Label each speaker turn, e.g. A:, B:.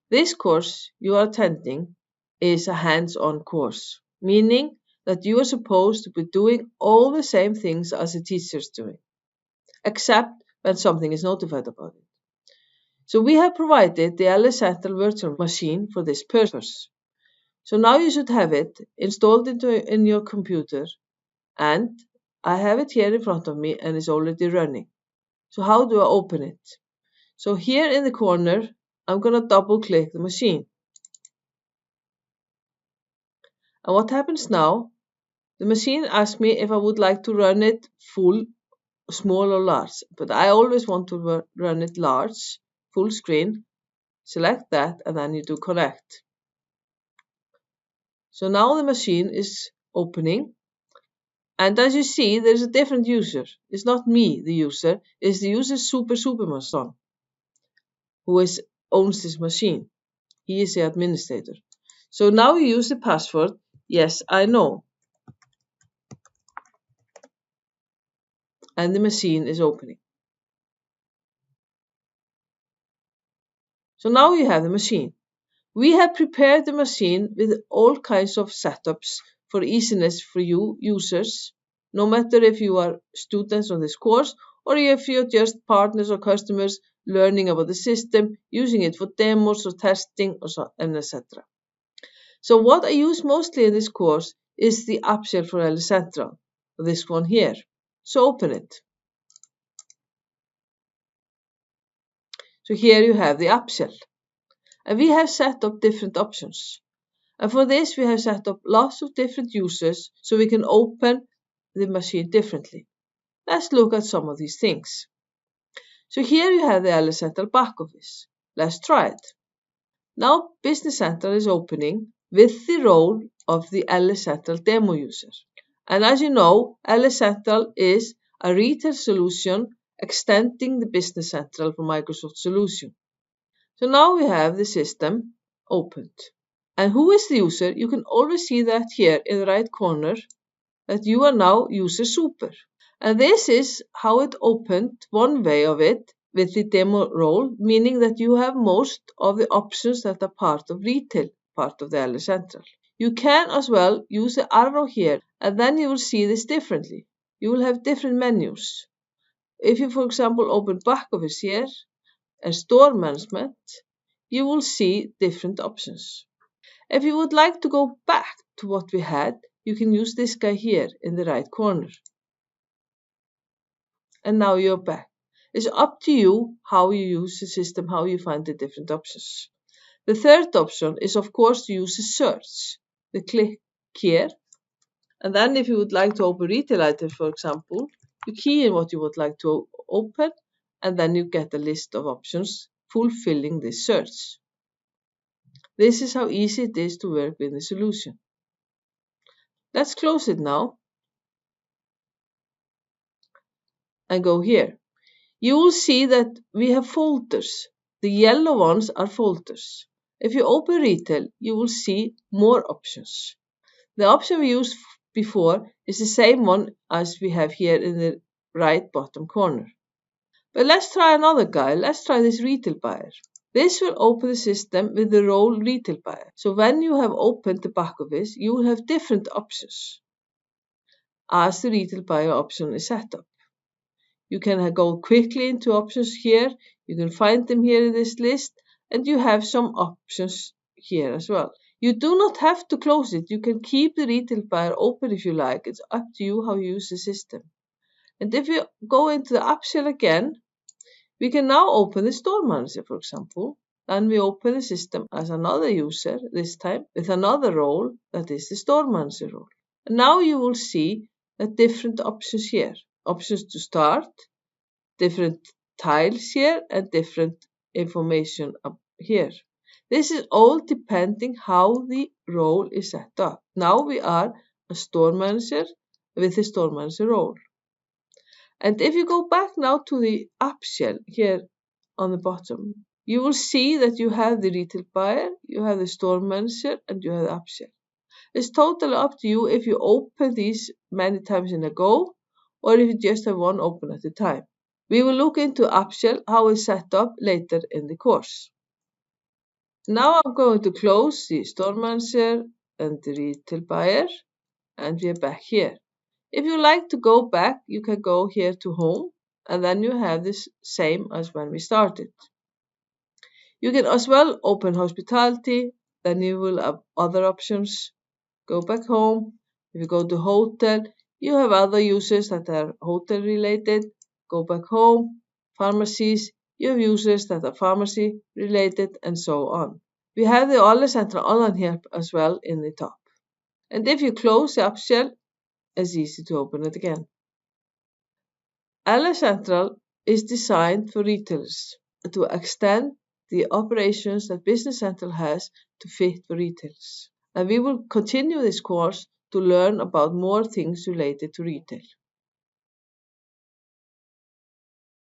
A: This course you are attending is a hands-on course, meaning that you are supposed to be doing all the same things as the teacher is doing, except when something is notified about it. So we have provided the LS Central virtual machine for this purpose. So now you should have it installed in your computer, and I have it here in front of me and it's already running. So how do I open it? So here in the corner, I'm going to double click the machine. And what happens now? The machine asks me if I would like to run it full, small or large, but I always want to run it large, full screen. Select that and then you do connect. So now the machine is opening, and as you see, there's a different user. It's not me, the user, it's the user Superman's son, who owns this machine. He is the administrator. So now you use the password, yes, I know. And the machine is opening. So now you have the machine. We have prepared the machine with all kinds of setups for easiness for you users, no matter if you are students on this course or if you're just partners or customers learning about the system, using it for demos or testing and etc. So what I use mostly in this course is the app shell for LS Central, this one here. So open it. So here you have the app shell. And we have set up different options. And for this, we have set up lots of different users so we can open the machine differently. Let's look at some of these things. So here you have the LS Central back office. Let's try it. Now Business Central is opening with the role of the LS Central demo user. And as you know, LS Central is a retail solution extending the Business Central for Microsoft solution. So now we have the system opened. And who is the user? You can always see that here in the right corner, that you are now user Super. And this is how it opened, one way of it, with the demo role, meaning that you have most of the options that are part of retail, part of the LS Central. You can as well use the arrow here, and then you will see this differently. You will have different menus. If you, for example, open back office here and store management, you will see different options. If you would like to go back to what we had, you can use this guy here in the right corner. And now you're back. It's up to you how you use the system, how you find the different options. The third option is, of course, to use the search. You click here. And then if you would like to open retail items, for example, you key in what you would like to open, and then you get a list of options fulfilling this search. This is how easy it is to work with the solution. Let's close it now and go here. You will see that we have folders. The yellow ones are folders. If you open retail, you will see more options. The option we used before is the same one as we have here in the right bottom corner. But let's try another guy. Let's try this retail buyer. This will open the system with the role retail buyer. So when you have opened the back office, you will have different options as the retail buyer option is set up. You can go quickly into options here. You can find them here in this list, and you have some options here as well. You do not have to close it. You can keep the retail buyer open if you like. It's up to you how you use the system. And if you go into the app shell again, we can now open the store manager, for example. Then we open the system as another user, this time with another role, that is the store manager role. And now you will see different options here. Options to start, different tiles here, and different information up here. This is all depending how the role is set up. Now we are a store manager with the store manager role. And if you go back now to the app shell here on the bottom, you will see that you have the retail buyer, you have the store manager, and you have the app shell. It's totally up to you if you open these many times in a go, or if you just have one open at a time. We will look into app shell, how it's set up later in the course. Now I'm going to close the store manager and the retail buyer, and we are back here. If you like to go back, you can go here to home, and then you have this same as when we started. You can as well open hospitality, then you will have other options. Go back home. If you go to hotel, you have other uses that are hotel related. Go back home. Pharmacies, you have uses that are pharmacy related, and so on. We have the Allecentral online here as well in the top. And if you close the app shell, it's easy to open it again. Allecentral is designed for retailers to extend the operations that Business Central has to fit for retailers. And we will continue this course to learn about more things related to retail.